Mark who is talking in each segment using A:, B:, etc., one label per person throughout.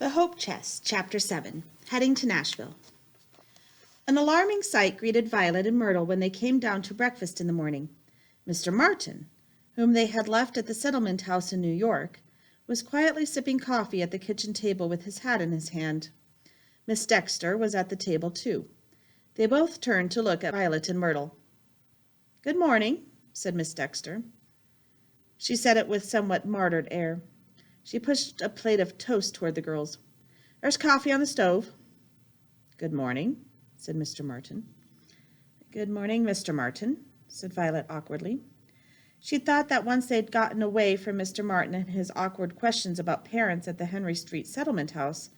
A: The Hope Chest, Chapter 7, Heading to Nashville. An alarming sight greeted Violet and Myrtle when they came down to breakfast in the morning. Mr. Martin, whom they had left at the settlement house in New York, was quietly sipping coffee at the kitchen table with his hat in his hand. Miss Dexter was at the table, too. They both turned to look at Violet and Myrtle. "Good morning," said Miss Dexter. She said it with somewhat martyred air. She pushed a plate of toast toward the girls. "There's coffee on the stove." "Good morning," said Mr. Martin. "Good morning, Mr. Martin," said Violet awkwardly. She thought that once they'd gotten away from Mr. Martin and his awkward questions about parents at the Henry Street settlement house,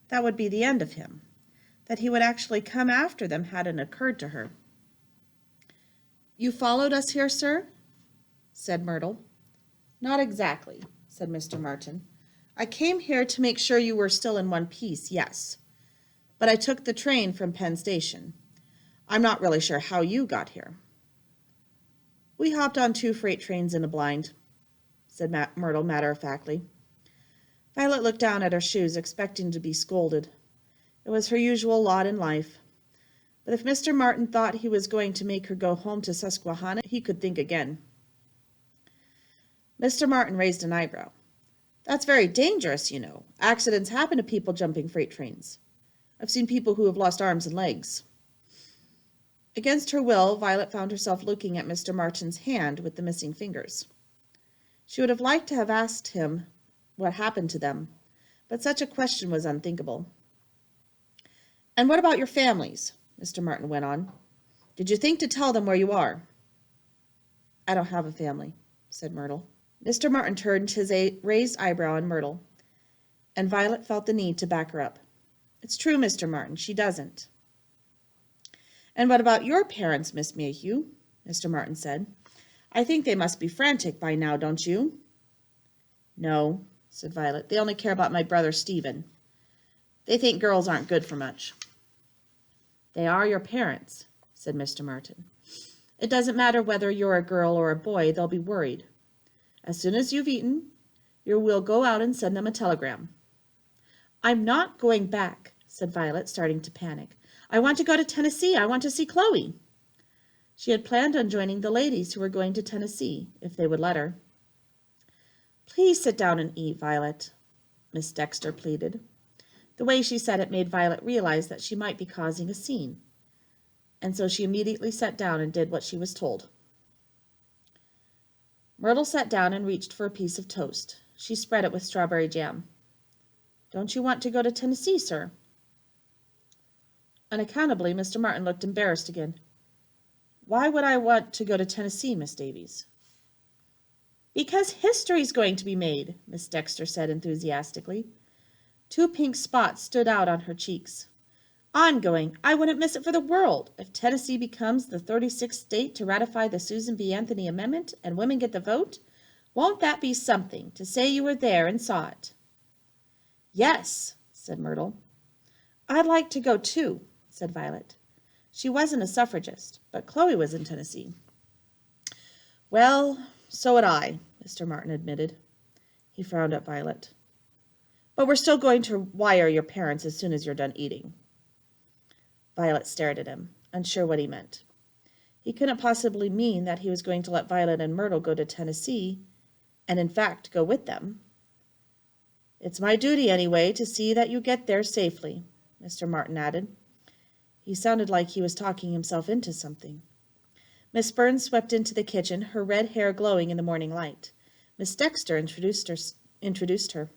A: that would be the end of him. That he would actually come after them hadn't occurred to her. "You followed us here, sir?" said Myrtle. "Not exactly," said Mr. Martin. "I came here to make sure you were still in one piece, yes. But I took the train from Penn Station. I'm not really sure how you got here." "We hopped on 2 freight trains in a blind," said Myrtle matter-of-factly. Violet looked down at her shoes, expecting to be scolded. It was her usual lot in life. But if Mr. Martin thought he was going to make her go home to Susquehanna, he could think again. Mr. Martin raised an eyebrow. "That's very dangerous, you know. Accidents happen to people jumping freight trains. I've seen people who have lost arms and legs." Against her will, Violet found herself looking at Mr. Martin's hand with the missing fingers. She would have liked to have asked him what happened to them, but such a question was unthinkable. "And what about your families?" Mr. Martin went on. "Did you think to tell them where you are?" "I don't have a family," said Myrtle. Mr. Martin turned his raised eyebrow on Myrtle, and Violet felt the need to back her up. "It's true, Mr. Martin, she doesn't." "And what about your parents, Miss Mayhew?" Mr. Martin said. "I think they must be frantic by now, don't you?" "No," said Violet. "They only care about my brother Stephen. They think girls aren't good for much." "They are your parents," said Mr. Martin. "It doesn't matter whether you're a girl or a boy, they'll be worried. As soon as you've eaten, you will go out and send them a telegram." "I'm not going back," said Violet, starting to panic. "I want to go to Tennessee. I want to see Chloe." She had planned on joining the ladies who were going to Tennessee, if they would let her. "Please sit down and eat, Violet," Miss Dexter pleaded. The way she said it made Violet realize that she might be causing a scene, and so she immediately sat down and did what she was told. Myrtle sat down and reached for a piece of toast. She spread it with strawberry jam. "Don't you want to go to Tennessee, sir?" Unaccountably, Mr. Martin looked embarrassed again. "Why would I want to go to Tennessee, Miss Davies?" "Because history's going to be made," Miss Dexter said enthusiastically. 2 pink spots stood out on her cheeks. "I'm going. I wouldn't miss it for the world. If Tennessee becomes the 36th state to ratify the Susan B. Anthony Amendment and women get the vote, won't that be something to say you were there and saw it?" "Yes," said Myrtle. "I'd like to go too," said Violet. She wasn't a suffragist, but Chloe was in Tennessee. "Well, so would I," Mr. Martin admitted. He frowned at Violet. "But we're still going to wire your parents as soon as you're done eating." Violet stared at him, unsure what he meant. He couldn't possibly mean that he was going to let Violet and Myrtle go to Tennessee, and in fact go with them. "It's my duty, anyway, to see that you get there safely," Mr. Martin added. He sounded like he was talking himself into something. Miss Burns swept into the kitchen, her red hair glowing in the morning light. Miss Dexter introduced her.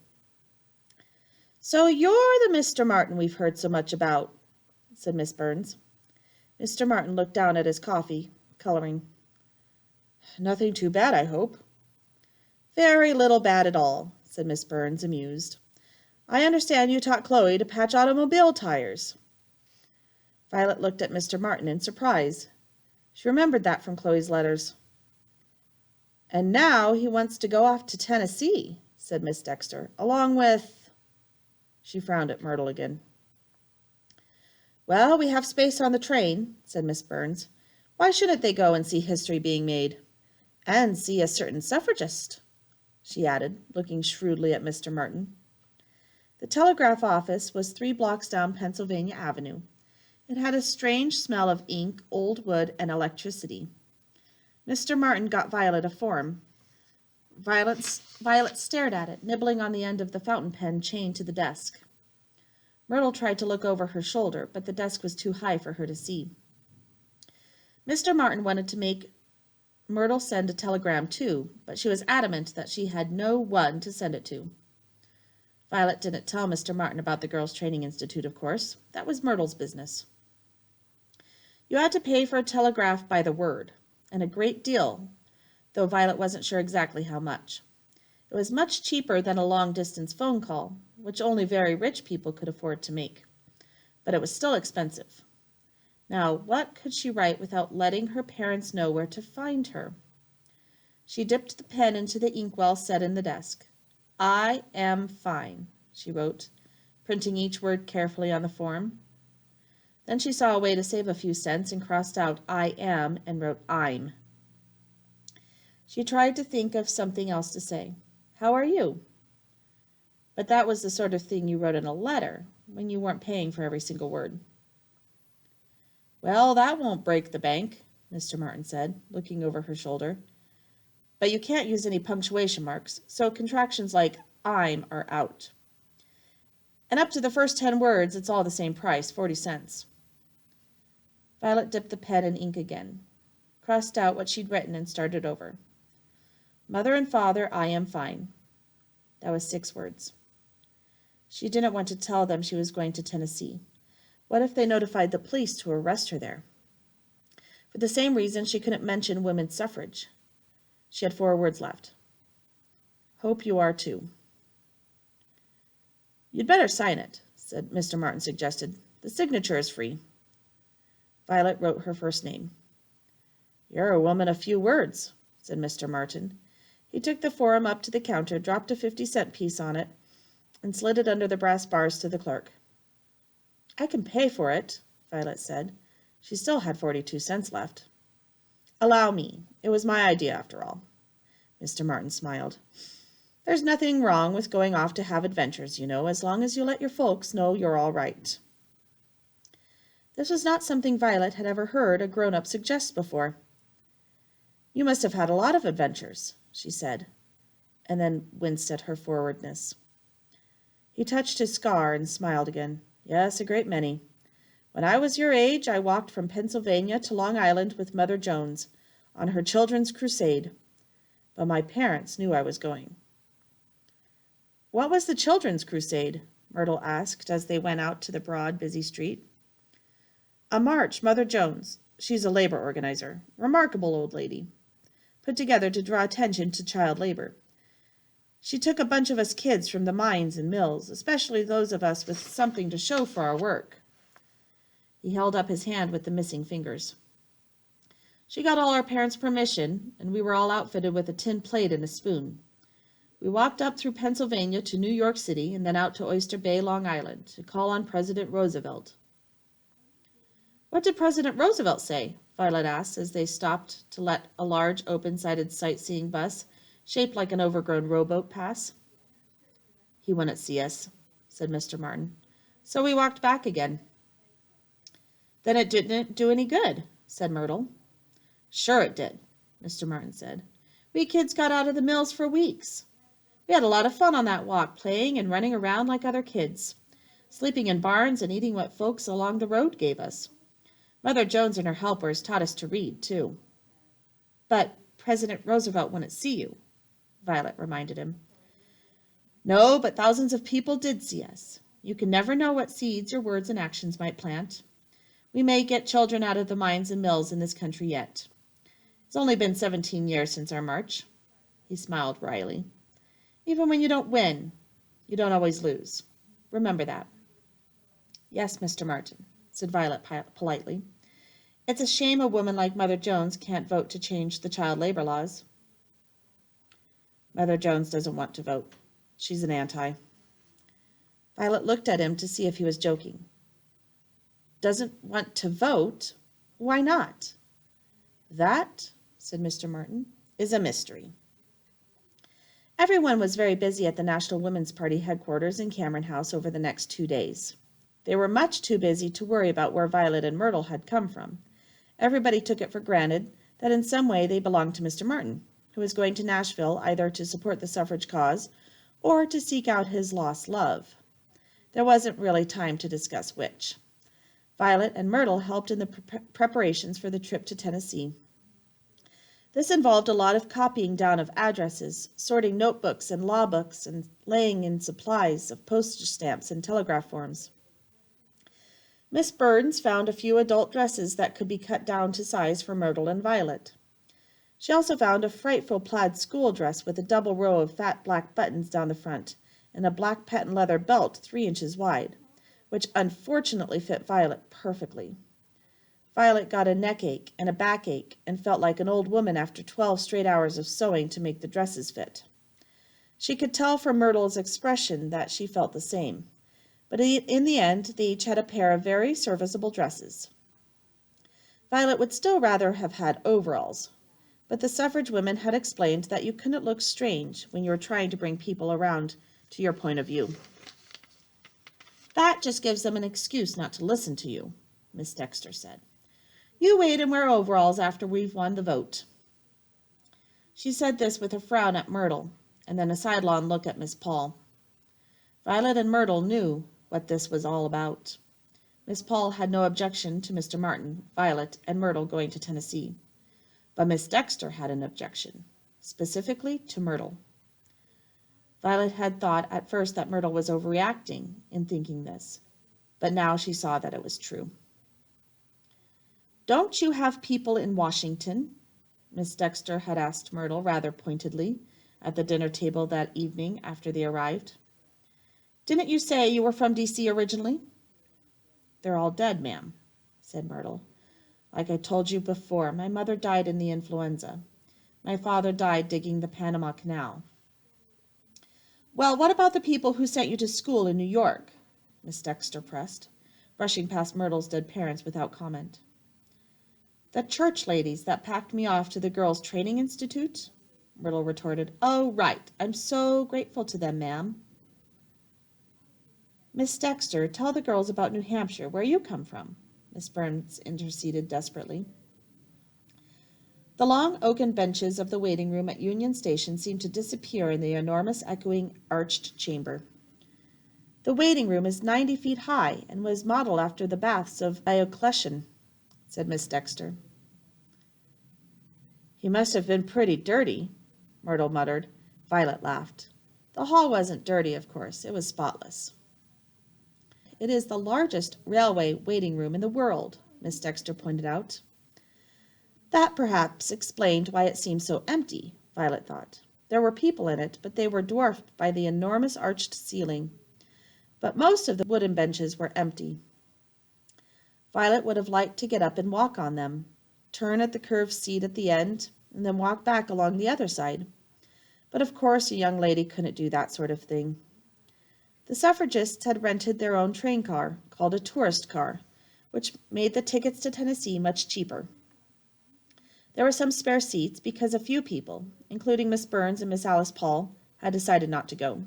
A: "So you're the Mr. Martin we've heard so much about," said Miss Burns. Mr. Martin looked down at his coffee, coloring. "Nothing too bad, I hope." "Very little bad at all," said Miss Burns, amused. "I understand you taught Chloe to patch automobile tires." Violet looked at Mr. Martin in surprise. She remembered that from Chloe's letters. "And now he wants to go off to Tennessee," said Miss Dexter, "along with—" She frowned at Myrtle again. "Well, we have space on the train," said Miss Burns. "Why shouldn't they go and see history being made? And see a certain suffragist," she added, looking shrewdly at Mr. Martin. The telegraph office was 3 blocks down Pennsylvania Avenue. It had a strange smell of ink, old wood, and electricity. Mr. Martin got Violet a form. Violet stared at it, nibbling on the end of the fountain pen chained to the desk. Myrtle tried to look over her shoulder, but the desk was too high for her to see. Mr. Martin wanted to make Myrtle send a telegram too, but she was adamant that she had no one to send it to. Violet didn't tell Mr. Martin about the Girls' Training Institute, of course. That was Myrtle's business. You had to pay for a telegraph by the word, and a great deal, though Violet wasn't sure exactly how much. It was much cheaper than a long-distance phone call, which only very rich people could afford to make. But it was still expensive. Now, what could she write without letting her parents know where to find her? She dipped the pen into the inkwell set in the desk. "I am fine," she wrote, printing each word carefully on the form. Then she saw a way to save a few cents and crossed out "I am" and wrote "I'm." She tried to think of something else to say. "How are you?" But that was the sort of thing you wrote in a letter when you weren't paying for every single word. "Well, that won't break the bank," Mr. Martin said, looking over her shoulder. "But you can't use any punctuation marks, so contractions like I'm are out. And up to the first 10 words, it's all the same price, 40 cents. Violet dipped the pen in ink again, crossed out what she'd written, and started over. "Mother and Father, I am fine." That was 6 words. She didn't want to tell them she was going to Tennessee. What if they notified the police to arrest her there? For the same reason, she couldn't mention women's suffrage. She had 4 words left. "Hope you are too." "You'd better sign it," Mr. Martin suggested. "The signature is free." Violet wrote her first name. "You're a woman of few words," said Mr. Martin. He took the form up to the counter, dropped a 50-cent piece on it, and slid it under the brass bars to the clerk. "I can pay for it," Violet said. She still had 42 cents left. "Allow me. It was my idea, after all." Mr. Martin smiled. "There's nothing wrong with going off to have adventures, you know, as long as you let your folks know you're all right." This was not something Violet had ever heard a grown-up suggest before. "You must have had a lot of adventures," she said, and then winced at her forwardness. He touched his scar and smiled again. "Yes, a great many. When I was your age, I walked from Pennsylvania to Long Island with Mother Jones on her children's crusade. But my parents knew I was going." "What was the children's crusade?" Myrtle asked as they went out to the broad, busy street. "A march Mother Jones, she's a labor organizer, remarkable old lady, put together to draw attention to child labor. She took a bunch of us kids from the mines and mills, especially those of us with something to show for our work." He held up his hand with the missing fingers. "She got all our parents' permission, and we were all outfitted with a tin plate and a spoon. We walked up through Pennsylvania to New York City and then out to Oyster Bay, Long Island, to call on President Roosevelt." "What did President Roosevelt say?" Violet asked as they stopped to let a large open-sided sightseeing bus, shaped like an overgrown rowboat, pass. "He wouldn't see us," said Mr. Martin. "So we walked back again." "Then it didn't do any good," said Myrtle. "Sure it did," Mr. Martin said. "We kids got out of the mills for weeks. We had a lot of fun on that walk, playing and running around like other kids, sleeping in barns and eating what folks along the road gave us. Mother Jones and her helpers taught us to read, too." "But President Roosevelt wouldn't see you," Violet reminded him. "No, but thousands of people did see us. You can never know what seeds your words and actions might plant. We may get children out of the mines and mills in this country yet. It's only been 17 years since our march." He smiled wryly. "Even when you don't win, you don't always lose. Remember that." "Yes, Mr. Martin," said Violet politely. "It's a shame a woman like Mother Jones can't vote to change the child labor laws." "Mother Jones doesn't want to vote. She's an anti." Violet looked at him to see if he was joking. "Doesn't want to vote? Why not?" "That," said Mr. Martin, "is a mystery." Everyone was very busy at the National Women's Party headquarters in Cameron House over the next 2 days. They were much too busy to worry about where Violet and Myrtle had come from. Everybody took it for granted that in some way they belonged to Mr. Martin, who was going to Nashville either to support the suffrage cause or to seek out his lost love. There wasn't really time to discuss which. Violet and Myrtle helped in the preparations for the trip to Tennessee. This involved a lot of copying down of addresses, sorting notebooks and law books, and laying in supplies of postage stamps and telegraph forms. Miss Burns found a few adult dresses that could be cut down to size for Myrtle and Violet. She also found a frightful plaid school dress with a double row of fat black buttons down the front and a black patent leather belt 3 inches wide, which unfortunately fit Violet perfectly. Violet got a neck ache and a backache and felt like an old woman after 12 straight hours of sewing to make the dresses fit. She could tell from Myrtle's expression that she felt the same, but in the end they each had a pair of very serviceable dresses. Violet would still rather have had overalls, but the suffrage women had explained that you couldn't look strange when you were trying to bring people around to your point of view. That just gives them an excuse not to listen to you, Miss Dexter said. You wait and wear overalls after we've won the vote. She said this with a frown at Myrtle, and then a sidelong look at Miss Paul. Violet and Myrtle knew what this was all about. Miss Paul had no objection to Mr. Martin, Violet, and Myrtle going to Tennessee. But Miss Dexter had an objection, specifically to Myrtle. Violet had thought at first that Myrtle was overreacting in thinking this, but now she saw that it was true. Don't you have people in Washington? Miss Dexter had asked Myrtle rather pointedly at the dinner table that evening after they arrived. Didn't you say you were from D.C. originally? They're all dead, ma'am, said Myrtle. Like I told you before, my mother died in the influenza. My father died digging the Panama Canal. Well, what about the people who sent you to school in New York? Miss Dexter pressed, brushing past Myrtle's dead parents without comment. The church ladies that packed me off to the Girls' Training Institute? Myrtle retorted. Oh, right. I'm so grateful to them, ma'am. Miss Dexter, tell the girls about New Hampshire, where you come from, Miss Burns interceded desperately. The long oaken benches of the waiting room at Union Station seemed to disappear in the enormous echoing arched chamber. The waiting room is 90 feet high and was modeled after the baths of Diocletian, said Miss Dexter. He must have been pretty dirty, Myrtle muttered. Violet laughed. The hall wasn't dirty, of course. It was spotless. It is the largest railway waiting room in the world, Miss Dexter pointed out. That perhaps explained why it seemed so empty, Violet thought. There were people in it, but they were dwarfed by the enormous arched ceiling. But most of the wooden benches were empty. Violet would have liked to get up and walk on them, turn at the curved seat at the end, and then walk back along the other side. But of course a young lady couldn't do that sort of thing. The suffragists had rented their own train car, called a tourist car, which made the tickets to Tennessee much cheaper. There were some spare seats because a few people, including Miss Burns and Miss Alice Paul, had decided not to go.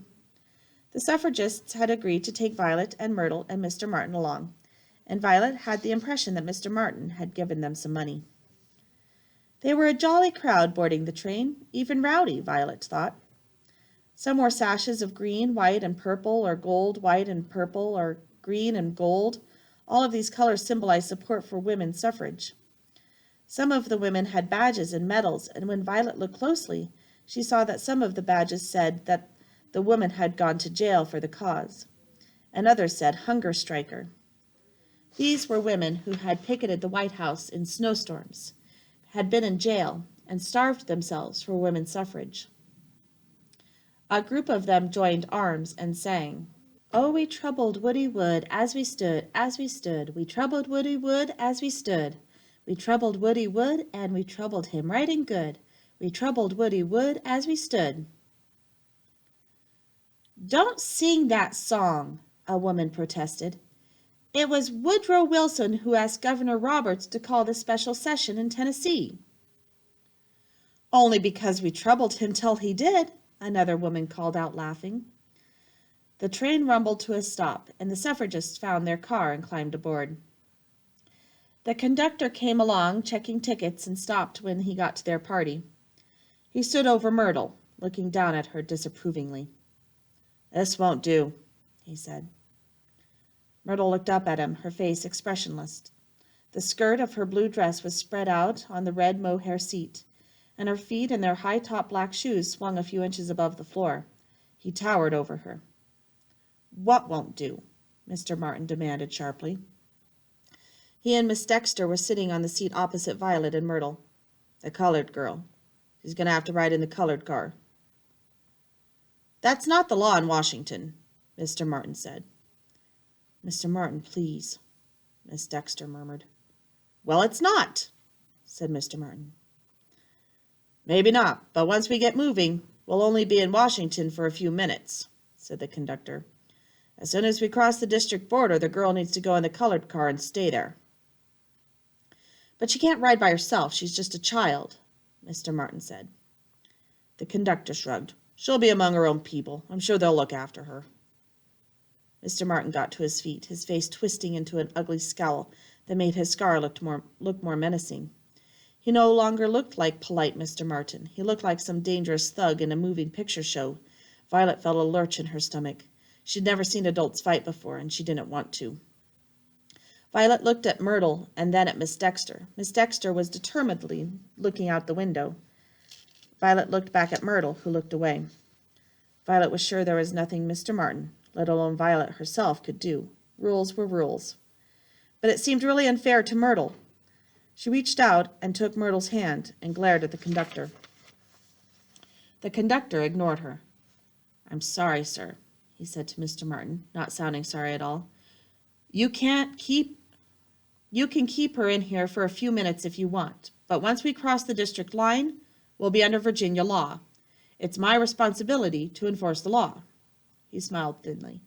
A: The suffragists had agreed to take Violet and Myrtle and Mr. Martin along, and Violet had the impression that Mr. Martin had given them some money. They were a jolly crowd boarding the train, even rowdy, Violet thought. Some wore sashes of green, white, and purple, or gold, white, and purple, or green and gold. All of these colors symbolized support for women's suffrage. Some of the women had badges and medals, and when Violet looked closely, she saw that some of the badges said that the woman had gone to jail for the cause, and others said hunger striker. These were women who had picketed the White House in snowstorms, had been in jail, and starved themselves for women's suffrage. A group of them joined arms and sang, "Oh, we troubled Woody Wood as we stood, as we stood. We troubled Woody Wood as we stood. We troubled Woody Wood, and we troubled him right and good. We troubled Woody Wood as we stood." "Don't sing that song," a woman protested. "It was Woodrow Wilson who asked Governor Roberts to call the special session in Tennessee." "Only because we troubled him till he did," another woman called out, laughing. The train rumbled to a stop, and the suffragists found their car and climbed aboard. The conductor came along, checking tickets, and stopped when he got to their party. He stood over Myrtle, looking down at her disapprovingly. "This won't do," he said. Myrtle looked up at him, her face expressionless. The skirt of her blue dress was spread out on the red mohair seat, and her feet in their high-top black shoes swung a few inches above the floor. He towered over her. "What won't do?" Mr. Martin demanded sharply. He and Miss Dexter were sitting on the seat opposite Violet and Myrtle. "The colored girl. She's going to have to ride in the colored car." "That's not the law in Washington," Mr. Martin said. "Mr. Martin, please," Miss Dexter murmured. "Well, it's not," said Mr. Martin. "Maybe not, but once we get moving, we'll only be in Washington for a few minutes," said the conductor. "As soon as we cross the district border, the girl needs to go in the colored car and stay there." "But she can't ride by herself. She's just a child," Mr. Martin said. The conductor shrugged. "She'll be among her own people. I'm sure they'll look after her." Mr. Martin got to his feet, his face twisting into an ugly scowl that made his scar look more menacing. He no longer looked like polite Mr. Martin. He looked like some dangerous thug in a moving picture show. Violet felt a lurch in her stomach. She'd never seen adults fight before, and she didn't want to. Violet looked at Myrtle and then at Miss Dexter. Miss Dexter was determinedly looking out the window. Violet looked back at Myrtle, who looked away. Violet was sure there was nothing Mr. Martin, let alone Violet herself, could do. Rules were rules. But it seemed really unfair to Myrtle. She reached out and took Myrtle's hand and glared at the conductor. The conductor ignored her. "I'm sorry, sir," he said to Mr. Martin, not sounding sorry at all. You can keep her in here for a few minutes if you want, but once we cross the district line, we'll be under Virginia law. It's my responsibility to enforce the law." He smiled thinly.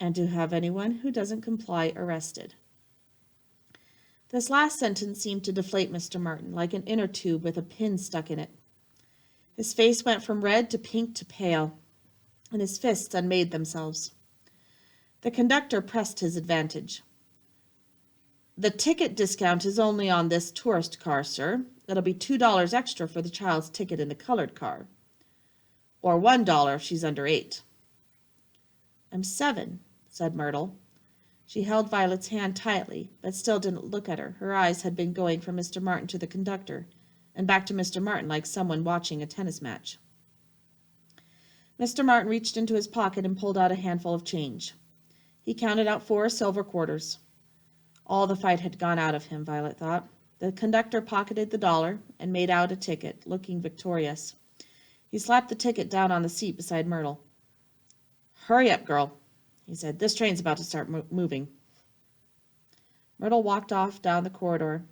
A: "And to have anyone who doesn't comply arrested." This last sentence seemed to deflate Mr. Martin, like an inner tube with a pin stuck in it. His face went from red to pink to pale, and his fists unmade themselves. The conductor pressed his advantage. "The ticket discount is only on this tourist car, sir. It'll be $2 extra for the child's ticket in the colored car. Or $1 if she's under 8. "I'm 7, said Myrtle. She held Violet's hand tightly, but still didn't look at her. Her eyes had been going from Mr. Martin to the conductor, and back to Mr. Martin like someone watching a tennis match. Mr. Martin reached into his pocket and pulled out a handful of change. He counted out 4 silver quarters. All the fight had gone out of him, Violet thought. The conductor pocketed the $1 and made out a ticket, looking victorious. He slapped the ticket down on the seat beside Myrtle. "Hurry up, girl," he said. "This train's about to start moving." Myrtle walked off down the corridor,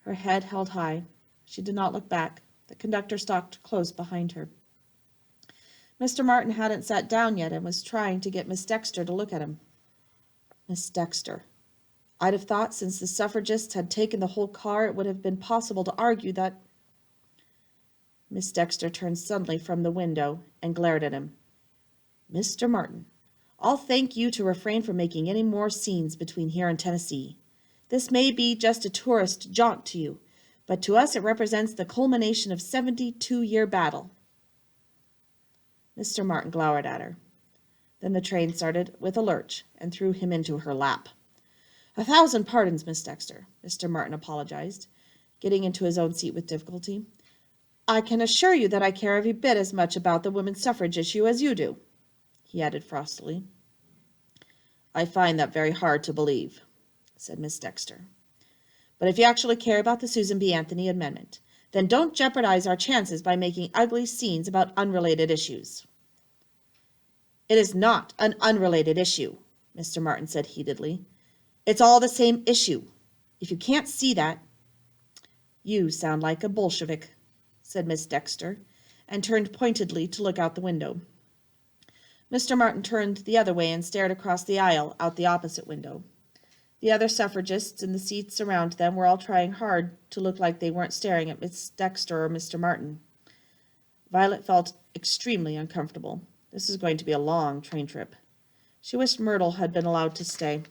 A: her head held high. She did not look back. The conductor stalked close behind her. Mr. Martin hadn't sat down yet and was trying to get Miss Dexter to look at him. Miss Dexter. I'd have thought since the suffragists had taken the whole car, it would have been possible to argue that... Miss Dexter turned suddenly from the window and glared at him. "Mr. Martin, I'll thank you to refrain from making any more scenes between here and Tennessee. This may be just a tourist jaunt to you, but to us it represents the culmination of 72-year battle." Mr. Martin glowered at her. Then the train started with a lurch and threw him into her lap. "1,000 pardons, Miss Dexter," Mr. Martin apologized, getting into his own seat with difficulty. "I can assure you that I care every bit as much about the women's suffrage issue as you do," he added frostily. "I find that very hard to believe," said Miss Dexter. "But if you actually care about the Susan B. Anthony Amendment, then don't jeopardize our chances by making ugly scenes about unrelated issues." "It is not an unrelated issue," Mr. Martin said heatedly. "It's all the same issue. If you can't see that..." "You sound like a Bolshevik," said Miss Dexter, and turned pointedly to look out the window. Mr. Martin turned the other way and stared across the aisle out the opposite window. The other suffragists in the seats around them were all trying hard to look like they weren't staring at Miss Dexter or Mr. Martin. Violet felt extremely uncomfortable. This was going to be a long train trip. She wished Myrtle had been allowed to stay.